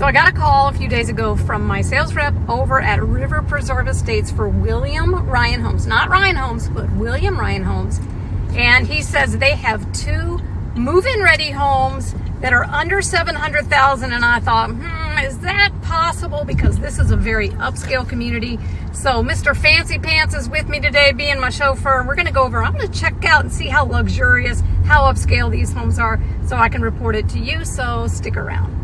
So I got a call a few days ago from my sales rep over at River Preserve Estates for William Ryan Homes. Not Ryan Homes, but William Ryan Homes. And he says they have 2 move-in ready homes that are under $700,000. And I thought, is that possible? Because this is a very upscale community. So Mr. Fancy Pants is with me today, being my chauffeur. And we're going to go over, I'm going to check out and see how luxurious, how upscale these homes are so I can report it to you. So stick around.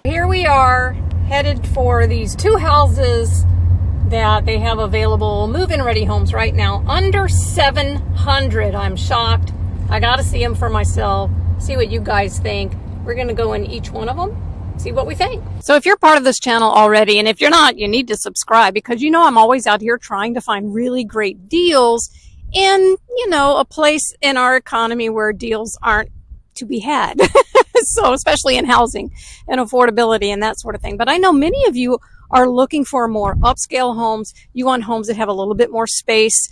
Here we are, headed for these 2 houses that they have available, move-in ready homes right now, under 700. I'm shocked. I got to see them for myself, see what you guys think. We're going to go in each one of them, see what we think. So if you're part of this channel already, and if you're not, you need to subscribe, because you know I'm always out here trying to find really great deals in, a place in our economy where deals aren't to be had. So especially in housing and affordability and that sort of thing. But I know many of you are looking for more upscale homes. You want homes that have a little bit more space,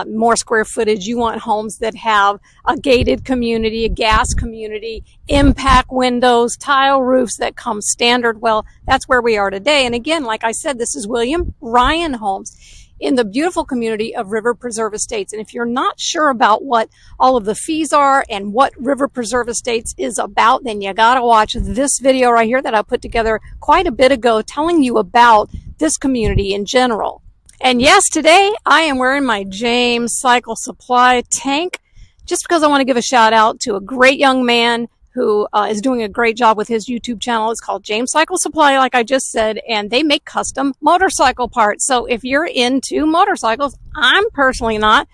more square footage. You want homes that have a gated community, a gas community, impact windows, tile roofs that come standard. Well, that's where we are today. And again, like I said, this is William Ryan Homes in the beautiful community of River Preserve Estates. And if you're not sure about what all of the fees are and what River Preserve Estates is about, then you gotta watch this video right here that I put together quite a bit ago telling you about this community in general. And yes, today I am wearing my James Cycle Supply tank just because I want to give a shout out to a great young man who is doing a great job with his YouTube channel. It's called James Cycle Supply, like I just said, and they make custom motorcycle parts. So if you're into motorcycles, I'm personally not,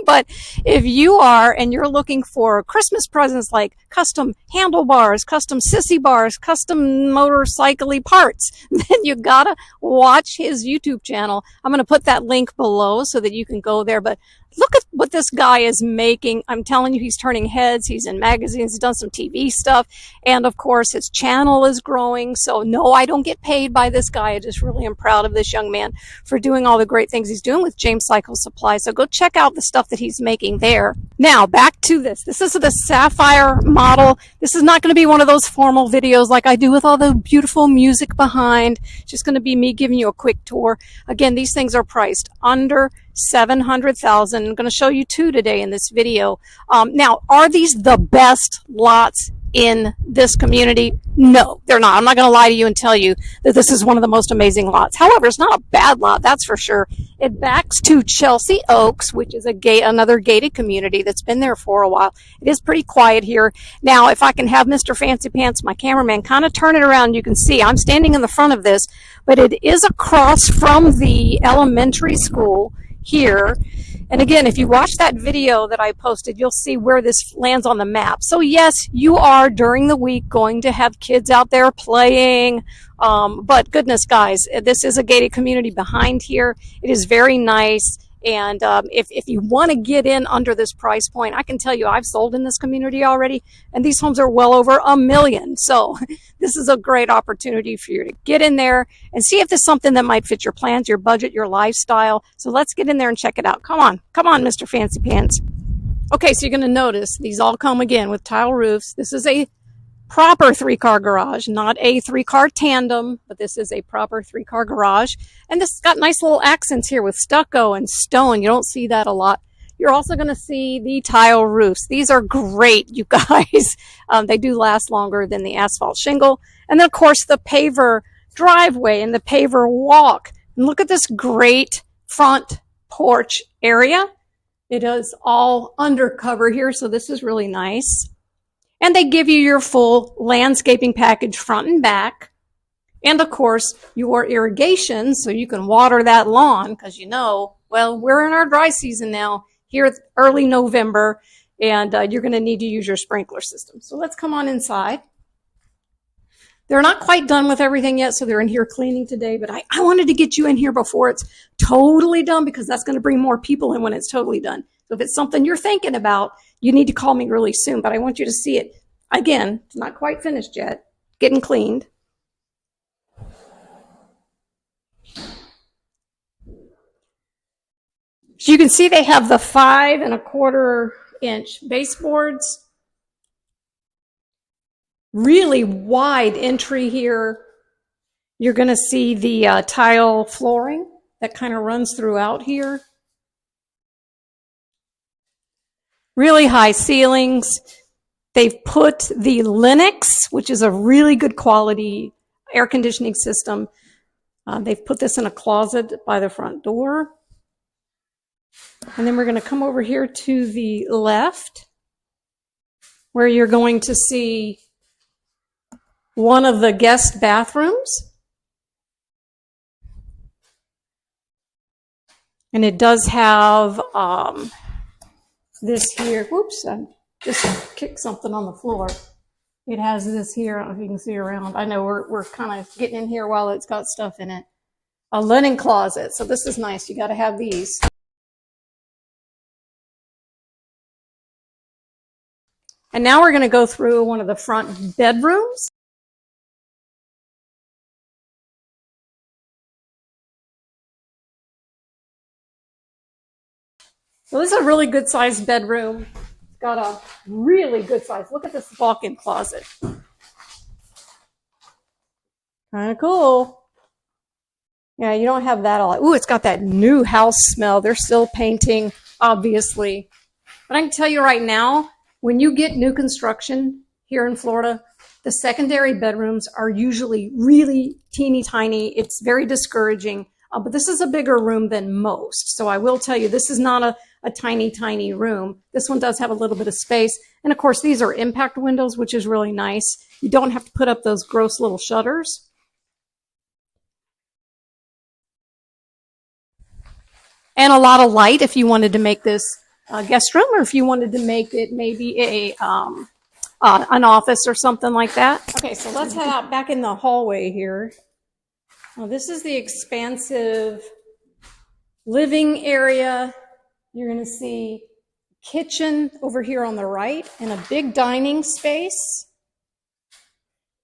but if you are and you're looking for Christmas presents like custom handlebars, custom sissy bars, custom motorcycle-y parts, then you gotta watch his YouTube channel. I'm gonna put that link below so that you can go there. But look at what this guy is making. I'm telling you, he's turning heads. He's in magazines. He's done some TV stuff. And of course, his channel is growing. So no, I don't get paid by this guy. I just really am proud of this young man for doing all the great things he's doing with James Cycle Supply. So go check out the stuff that he's making there. Now, back to this. This is the Sapphire model. This is not going to be one of those formal videos like I do with all the beautiful music behind. It's just going to be me giving you a quick tour. Again, these things are priced under $700,000. I'm going to show you 2 today in this video. Now, are these the best lots in this community? No, they're not. I'm not going to lie to you and tell you that this is one of the most amazing lots. However, it's not a bad lot, that's for sure. It backs to Chelsea Oaks, which is another gated community that's been there for a while. It is pretty quiet here. Now, if I can have Mr. Fancy Pants, my cameraman, kind of turn it around, you can see I'm standing in the front of this, but it is across from the elementary school here. And again, if you watch that video that I posted, you'll see where this lands on the map. So yes, you are during the week going to have kids out there playing. But goodness, guys, this is a gated community behind here. It is very nice. And if you want to get in under this price point, I can tell you I've sold in this community already, and these homes are well over $1 million. So this is a great opportunity for you to get in there and see if there's something that might fit your plans, your budget, your lifestyle. So let's get in there and check it out. Come on, Mr. Fancy Pants. Okay, so you're going to notice these all come again with tile roofs. This is a proper 3-car garage, not a 3-car tandem, but this is a proper 3-car garage. And this has got nice little accents here with stucco and stone. You don't see that a lot. You're also going to see the tile roofs. These are great, you guys. They do last longer than the asphalt shingle. And then, of course, the paver driveway and the paver walk. And look at this great front porch area. It is all undercover here, so this is really nice. And they give you your full landscaping package front and back. And of course, your irrigation, so you can water that lawn, because well, we're in our dry season now, here early November, and you're going to need to use your sprinkler system. So let's come on inside. They're not quite done with everything yet, so they're in here cleaning today, but I wanted to get you in here before it's totally done, because that's going to bring more people in when it's totally done. So if it's something you're thinking about, you need to call me really soon, but I want you to see it. Again, it's not quite finished yet. Getting cleaned. So you can see they have the 5 1/4 inch baseboards. Really wide entry here. You're going to see the tile flooring that kind of runs throughout here. Really high ceilings. They've put the Lennox, which is a really good quality air conditioning system. They've put this in a closet by the front door. And then we're going to come over here to the left, where you're going to see one of the guest bathrooms. And it does have this here. Whoops, I just kicked something on the floor. It has this here. I don't know if you can see around. I know we're kind of getting in here while it's got stuff in it. A linen closet. So this is nice. You got to have these. And now we're going to go through one of the front bedrooms. So this is a really good sized bedroom. It's got a really good size. Look at this walk-in closet. Kind of cool. Yeah, you don't have that all. Ooh, it's got that new house smell. They're still painting, obviously. But I can tell you right now, when you get new construction here in Florida, the secondary bedrooms are usually really teeny tiny. It's very discouraging. But this is a bigger room than most. So I will tell you, this is not a tiny, tiny room. This one does have a little bit of space. And of course, these are impact windows, which is really nice. You don't have to put up those gross little shutters. And a lot of light if you wanted to make this a guest room, or if you wanted to make it maybe an office or something like that. Okay, so let's head out back in the hallway here. Now, this is the expansive living area. You're going to see kitchen over here on the right and a big dining space.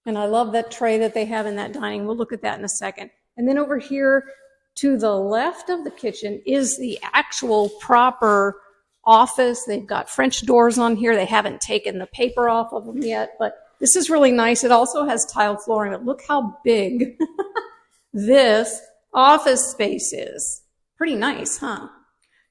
And I love that tray that they have in that dining. We'll look at that in a second. And then over here to the left of the kitchen is the actual proper office. They've got French doors on here. They haven't taken the paper off of them yet, but this is really nice. It also has tile flooring, but look how big this office space is. Pretty nice, huh?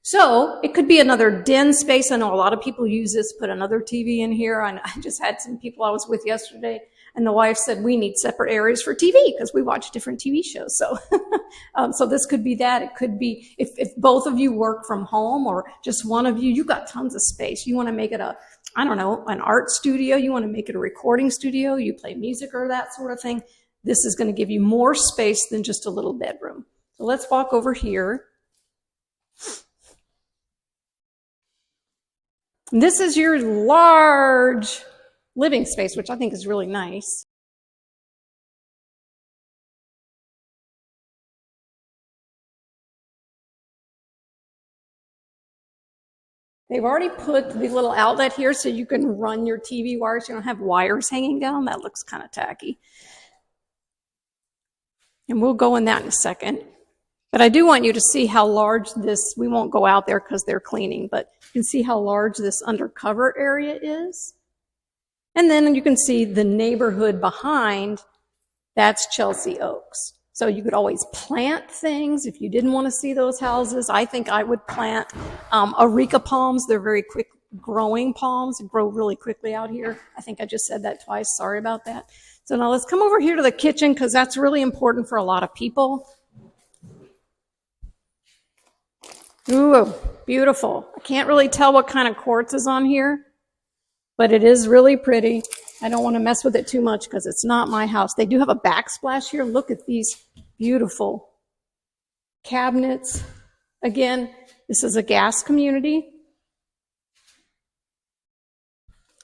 So it could be another den space. I know a lot of people use this, put another TV in here. I just had some people I was with yesterday, and the wife said, we need separate areas for TV because we watch different TV shows. So, so this could be that. It could be if both of you work from home or just one of you, you've got tons of space. You want to make it I don't know, an art studio. You want to make it a recording studio. You play music or that sort of thing. This is going to give you more space than just a little bedroom. So let's walk over here. This is your large living space, which I think is really nice. They've already put the little outlet here so you can run your TV wires. You don't have wires hanging down. That looks kind of tacky. And we'll go in that in a second. But I do want you to see how large this, we won't go out there because they're cleaning, but you can see how large this undercover area is. And then you can see the neighborhood behind, that's Chelsea Oaks. So you could always plant things if you didn't want to see those houses. I think I would plant areca palms. They're very quick growing palms. They grow really quickly out here. I think I just said that twice. Sorry about that. So now let's come over here to the kitchen because that's really important for a lot of people. Ooh, beautiful. I can't really tell what kind of quartz is on here, but it is really pretty. I don't want to mess with it too much because it's not my house. They do have a backsplash here. Look at these beautiful cabinets. Again, this is a gas community.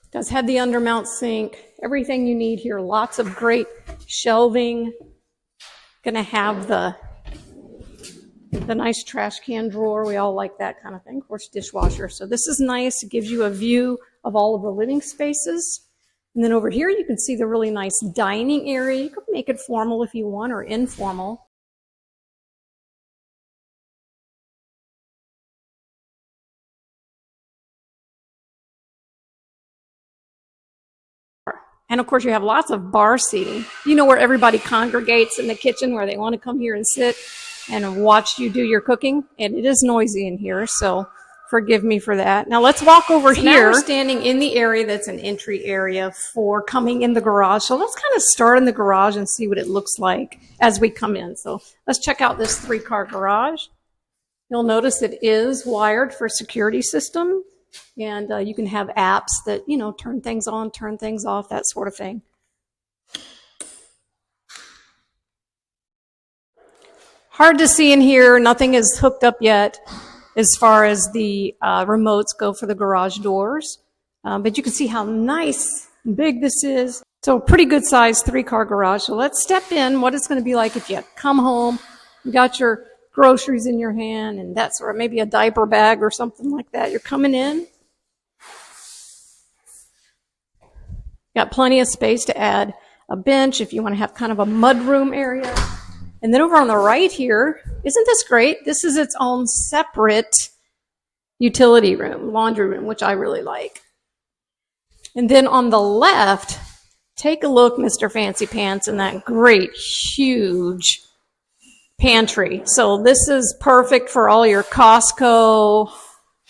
It does have the undermount sink. Everything you need here. Lots of great shelving. Gonna have the nice trash can drawer. We all like that kind of thing. Of course, dishwasher. So this is nice. It gives you a view of all of the living spaces. And then over here, you can see the really nice dining area. You could make it formal if you want or informal. And of course, you have lots of bar seating. You know, where everybody congregates in the kitchen, where they want to come here and sit and watch you do your cooking. And it is noisy in here, so forgive me for that. Now let's walk over here. Now we're standing in the area that's an entry area for coming in the garage. So let's kind of start in the garage and see what it looks like as we come in. So let's check out this 3-car garage. You'll notice it is wired for security system. And you can have apps that, you know, turn things on, turn things off, that sort of thing. Hard to see in here. Nothing is hooked up yet as far as the remotes go for the garage doors. But you can see how nice and big this is. So pretty good size 3-car garage. So let's step in what it's going to be like if you come home, you got your groceries in your hand and that sort of, maybe a diaper bag or something like that. You're coming in. Got plenty of space to add a bench if you want to have kind of a mudroom area. And then over on the right here, isn't this great? This is its own separate utility room, laundry room, which I really like. And then on the left, take a look, Mr. Fancy Pants, in that great, huge pantry. So this is perfect for all your Costco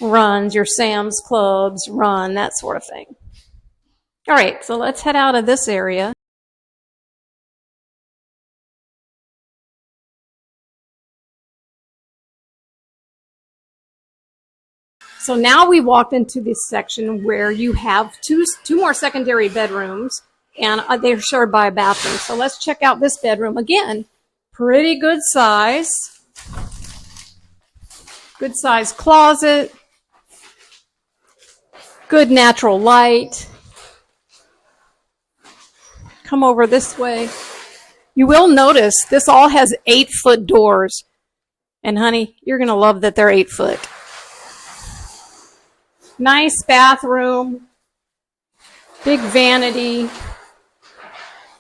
runs, your Sam's Clubs run, that sort of thing. All right, so let's head out of this area. So now we walked into this section where you have two more secondary bedrooms, and they're shared by a bathroom. So let's check out this bedroom. Again, pretty good size. Good size closet. Good natural light. Come over this way. You will notice this all has 8-foot doors. And honey, you're going to love that they're 8 foot. Nice bathroom. Big vanity.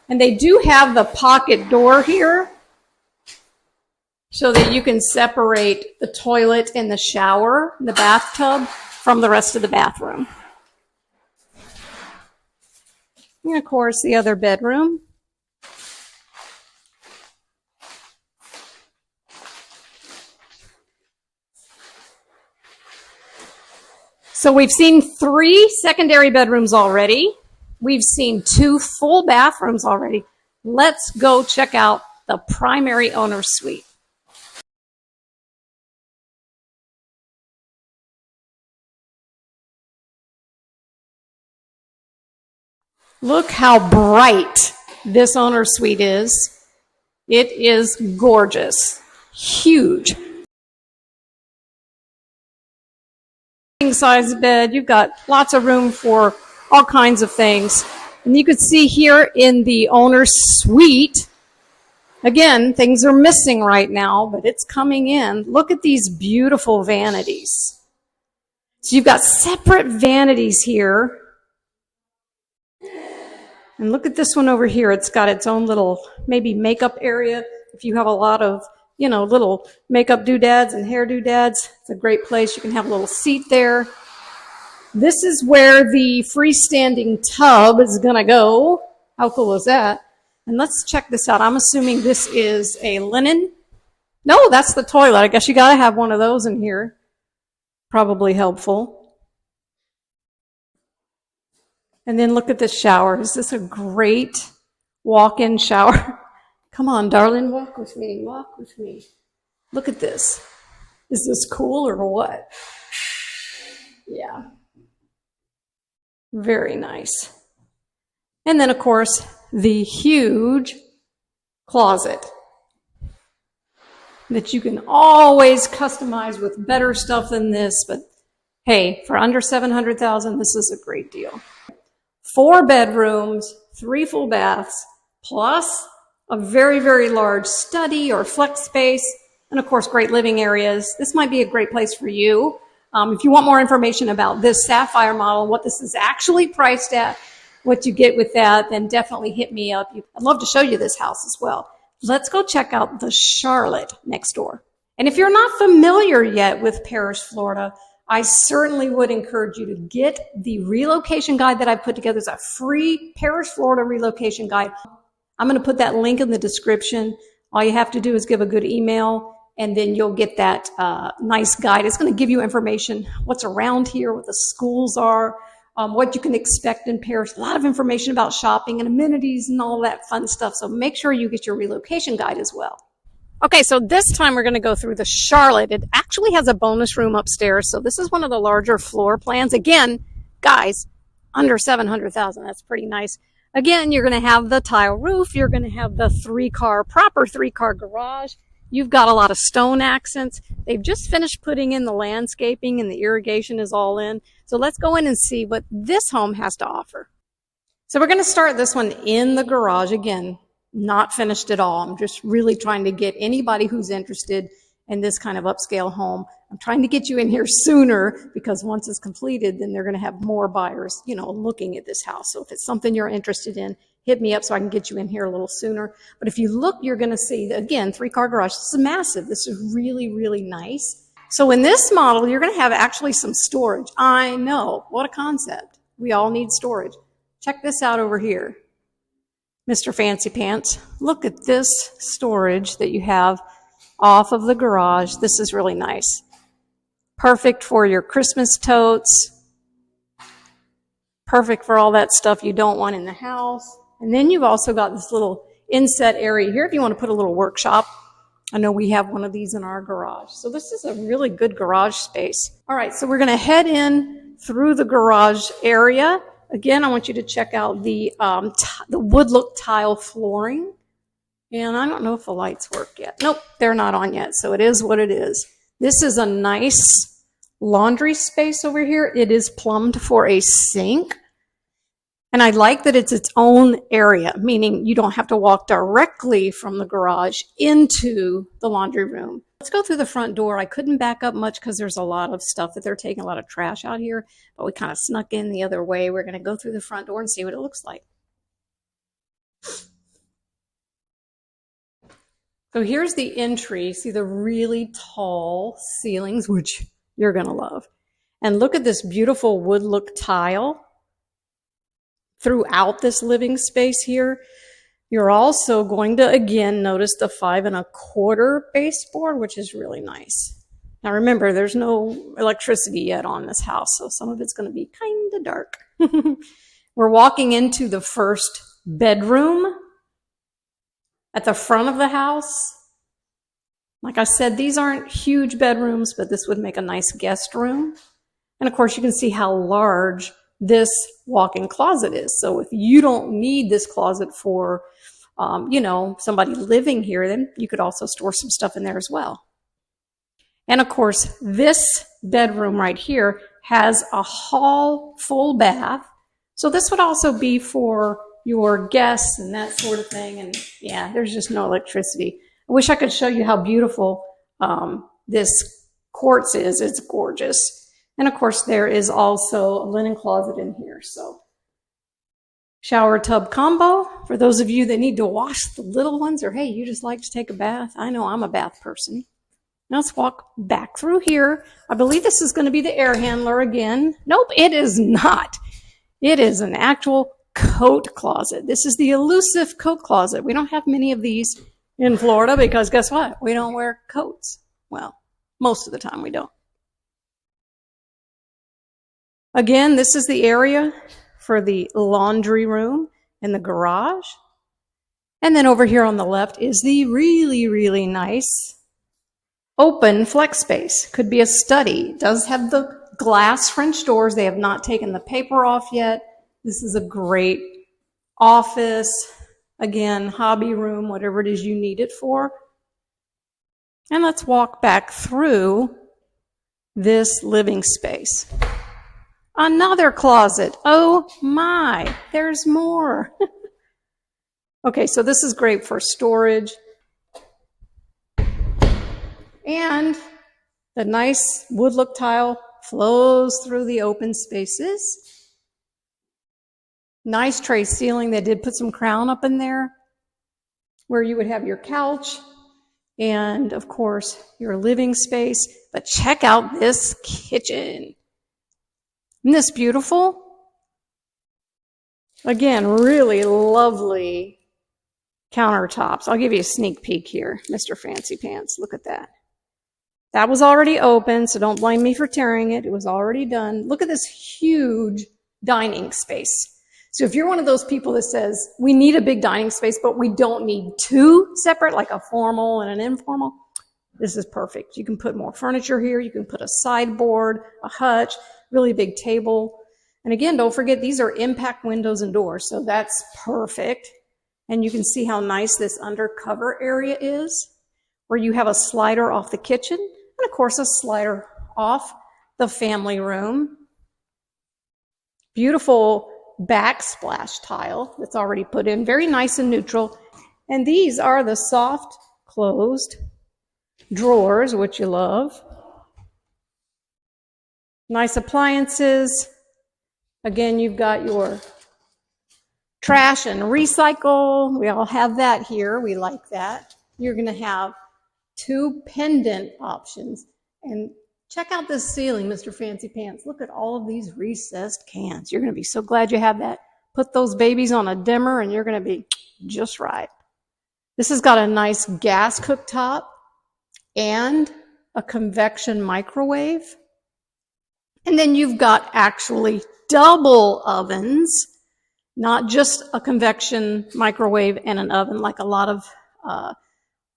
And they do have the pocket door here so that you can separate the toilet and the shower, the bathtub, from the rest of the bathroom. And of course, the other bedroom. So we've seen 3 secondary bedrooms already. We've seen 2 full bathrooms already. Let's go check out the primary owner's suite. Look how bright this owner's suite is. It is gorgeous, huge. King-size bed. You've got lots of room for all kinds of things. And you can see here in the owner's suite, again, things are missing right now, but it's coming in. Look at these beautiful vanities. So you've got separate vanities here. And look at this one over here. It's got its own little maybe makeup area. If you have a lot of, you know, little makeup doodads and hair doodads, it's a great place. You can have a little seat there. This is where the freestanding tub is going to go. How cool is that? And let's check this out. I'm assuming this is a linen. No, that's the toilet. I guess you got to have one of those in here. Probably helpful. And then look at this shower. Is this a great walk-in shower? Come on, darling, walk with me, walk with me. Look at this. Is this cool or what? Yeah. Very nice. And then, of course, the huge closet that you can always customize with better stuff than this. But hey, for under $700,000, this is a great deal. 4 bedrooms, 3 full baths, plus a very, very large study or flex space, and of course, great living areas. This might be a great place for you. If you want more information about this Sapphire model, what this is actually priced at, what you get with that, then definitely hit me up. I'd love to show you this house as well. Let's go check out the Charlotte next door. And if you're not familiar yet with Parrish, Florida, I certainly would encourage you to get the relocation guide that I put together. It's a free Parrish, Florida relocation guide. I'm going to put that link in the description. All you have to do is give a good email, and then you'll get that nice guide. It's going to give you information, what's around here, what the schools are, what you can expect in Parrish, a lot of information about shopping and amenities and all that fun stuff. So make sure you get your relocation guide as well. Okay, so this time we're going to go through the Charlotte. It actually has a bonus room upstairs. So this is one of the larger floor plans. Again, guys, under $700,000. That's pretty nice. Again, you're going to have the tile roof. You're going to have the proper three-car garage. You've got a lot of stone accents. They've just finished putting in the landscaping and the irrigation is all in. So let's go in and see what this home has to offer. So we're going to start this one in the garage. Again, not finished at all. I'm just really trying to get anybody who's interested in this kind of upscale home. I'm trying to get you in here sooner because once it's completed, then they're going to have more buyers, looking at this house. So if it's something you're interested in, hit me up so I can get you in here a little sooner. But if you look, you're going to see, again, three-car garage. This is massive. This is really, really nice. So in this model, you're going to have actually some storage. I know. What a concept. We all need storage. Check this out over here, Mr. Fancy Pants. Look at this storage that you have off of the garage. This is really nice. Perfect for your Christmas totes. Perfect for all that stuff you don't want in the house. And then you've also got this little inset area here if you want to put a little workshop. I know we have one of these in our garage. So this is a really good garage space. All right, so we're going to head in through the garage area. Again, I want you to check out the wood look tile flooring. And I don't know if the lights work yet. Nope, they're not on yet. So it is what it is. This is a nice laundry space over here. It is plumbed for a sink. And I like that it's its own area, meaning you don't have to walk directly from the garage into the laundry room. Let's go through the front door. I couldn't back up much because there's a lot of stuff that they're taking, a lot of trash out here, but we kind of snuck in the other way. We're going to go through the front door and see what it looks like. So here's the entry. See the really tall ceilings, which you're going to love. And look at this beautiful wood look tile throughout this living space here. You're also going to, again, notice the 5 1/4 baseboard, which is really nice. Now remember, there's no electricity yet on this house, so some of it's going to be kind of dark. We're walking into the first bedroom at the front of the house. Like I said, these aren't huge bedrooms, but this would make a nice guest room. And of course, you can see how large this walk-in closet is. So if you don't need this closet for, somebody living here, then you could also store some stuff in there as well. And of course, this bedroom right here has a hall full bath. So this would also be for your guests and that sort of thing. And yeah, there's just no electricity. I wish I could show you how beautiful this quartz is. It's gorgeous. And of course, there is also a linen closet in here. So shower tub combo for those of you that need to wash the little ones, or hey, you just like to take a bath. I know I'm a bath person. Now let's walk back through here. I believe this is going to be the air handler again. Nope, it is not. It is an actual coat closet. This is the elusive coat closet. We don't have many of these in Florida because guess what? We don't wear coats. Well, most of the time we don't. Again, this is the area for the laundry room and the garage. And then over here on the left is the really, really nice open flex space. Could be a study. It does have the glass French doors. They have not taken the paper off yet. This is a great office. Again, hobby room, whatever it is you need it for. And let's walk back through this living space. Another closet. Oh my, there's more. Okay, so this is great for storage. And the nice wood look tile flows through the open spaces. Nice tray ceiling. They did put some crown up in there where you would have your couch and of course your living space. But check out this kitchen. Isn't this beautiful? Again, really lovely countertops. I'll give you a sneak peek here, Mr. Fancy Pants. Look at that. That was already open, so don't blame me for tearing it. It was already done. Look at this huge dining space. So if you're one of those people that says, we need a big dining space, but we don't need two separate, like a formal and an informal, this is perfect. You can put more furniture here. You can put a sideboard, a hutch, really big table. And again, don't forget, these are impact windows and doors, so that's perfect. And you can see how nice this undercover area is, where you have a slider off the kitchen, and of course a slider off the family room. Beautiful backsplash tile that's already put in, very nice and neutral. And these are the soft closed drawers, which you love. Nice appliances. Again, you've got your trash and recycle. We all have that here. We like that. You're going to have two pendant options. And check out this ceiling, Mr. Fancy Pants. Look at all of these recessed cans. You're going to be so glad you have that. Put those babies on a dimmer and you're going to be just right. This has got a nice gas cooktop and a convection microwave. And then you've got actually double ovens, not just a convection microwave and an oven like a lot of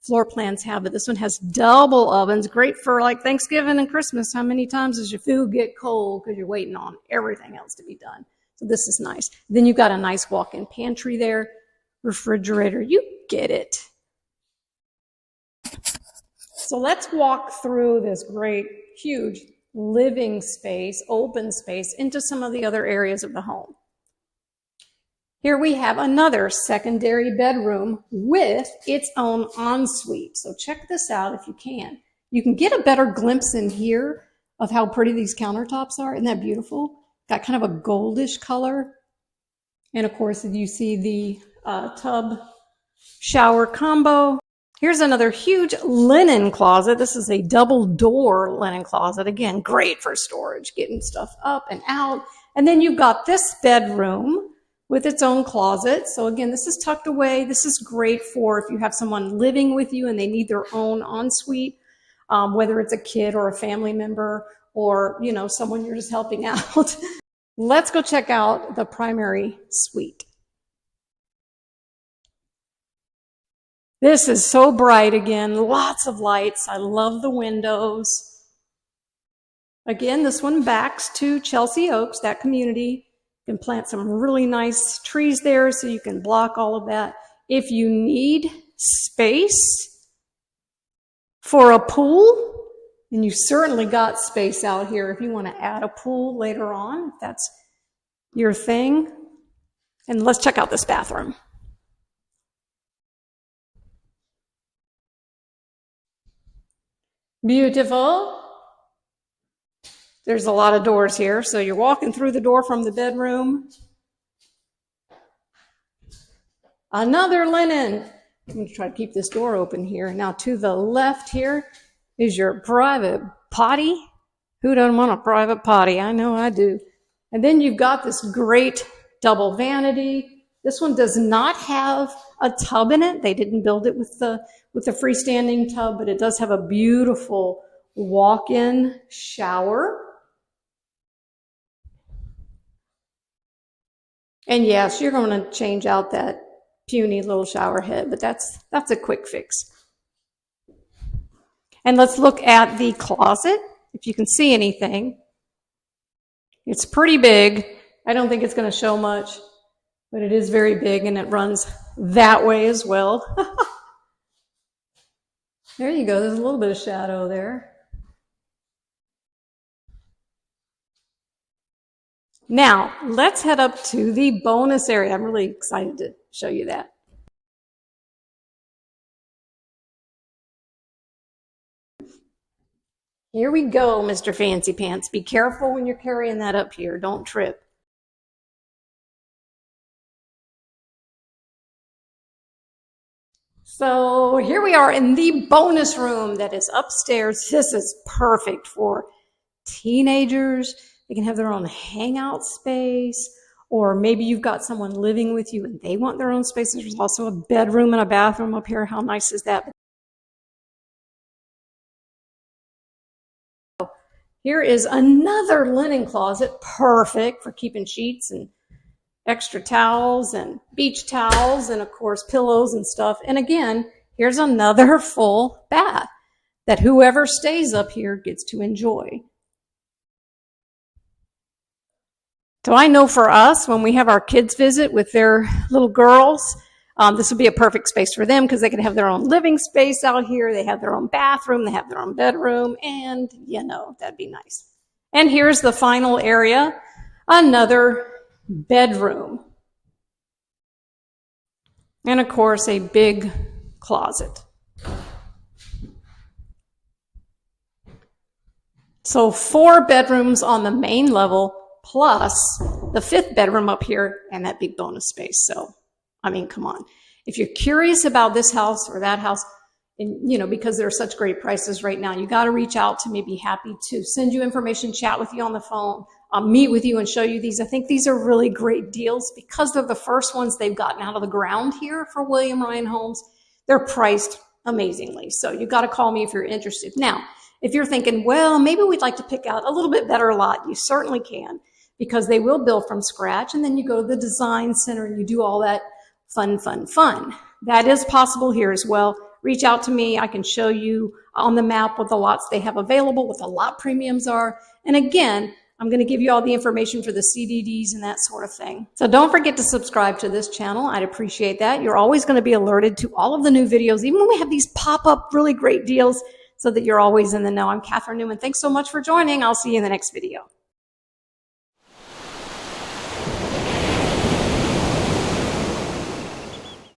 floor plans have, but this one has double ovens, great for like Thanksgiving and Christmas. How many times does your food get cold because you're waiting on everything else to be done? So this is nice. Then you've got a nice walk-in pantry there, refrigerator, you get it. So let's walk through this great, huge living space, open space, into some of the other areas of the home. Here we have another secondary bedroom with its own ensuite. So check this out if you can. You can get a better glimpse in here of how pretty these countertops are. Isn't that beautiful? Got kind of a goldish color. And of course, you see the tub shower combo. Here's another huge linen closet. This is a double door linen closet. Again, great for storage, getting stuff up and out. And then you've got this bedroom with its own closet. So again, this is tucked away. This is great for if you have someone living with you and they need their own ensuite, whether it's a kid or a family member or, you know, someone you're just helping out. Let's go check out the primary suite. This is so bright again, lots of lights. I love the windows. Again, this one backs to Chelsea Oaks, that community. You can plant some really nice trees there so you can block all of that. If you need space for a pool, then you certainly got space out here if you want to add a pool later on, if that's your thing. And let's check out this bathroom. Beautiful. There's a lot of doors here. So you're walking through the door from the bedroom. Another linen. I'm going to try to keep this door open here. Now to the left here is your private potty. Who doesn't want a private potty? I know I do. And then you've got this great double vanity. This one does not have a tub in it. They didn't build it with the freestanding tub, but it does have a beautiful walk-in shower. And yes, you're going to change out that puny little shower head, but that's a quick fix. And let's look at the closet, if you can see anything. It's pretty big. I don't think it's going to show much, but it is very big, and it runs that way as well. There you go. There's a little bit of shadow there. Now, let's head up to the bonus area. I'm really excited to show you that. Here we go, Mr. Fancy Pants. Be careful when you're carrying that up here. Don't trip. So here we are in the bonus room that is upstairs. This is perfect for teenagers. They can have their own hangout space, or maybe you've got someone living with you and they want their own space. There's also a bedroom and a bathroom up here. How nice is that? Here is another linen closet, perfect for keeping sheets and extra towels and beach towels and, of course, pillows and stuff. And again, here's another full bath that whoever stays up here gets to enjoy. So I know for us, when we have our kids visit with their little girls, this would be a perfect space for them because they can have their own living space out here. They have their own bathroom. They have their own bedroom. And, you know, that'd be nice. And here's the final area, another bedroom. And, of course, a big closet. So 4 bedrooms on the main level, plus the 5th bedroom up here and that big bonus space. So, I mean, come on. If you're curious about this house or that house, and, you know, because there are such great prices right now, you got to reach out to me. Be happy to send you information, chat with you on the phone, meet with you and show you these. I think these are really great deals because they're the first ones they've gotten out of the ground here for William Ryan Homes. They're priced amazingly. So you got to call me if you're interested. Now, if you're thinking, well, maybe we'd like to pick out a little bit better lot, you certainly can, because they will build from scratch. And then you go to the design center and you do all that fun. That is possible here as well. Reach out to me. I can show you on the map what the lots they have available, what the lot premiums are. And again, I'm going to give you all the information for the CDDs and that sort of thing. So don't forget to subscribe to this channel. I'd appreciate that. You're always going to be alerted to all of the new videos, even when we have these pop-up really great deals, so that you're always in the know. I'm Kathryn Newman. Thanks so much for joining. I'll see you in the next video.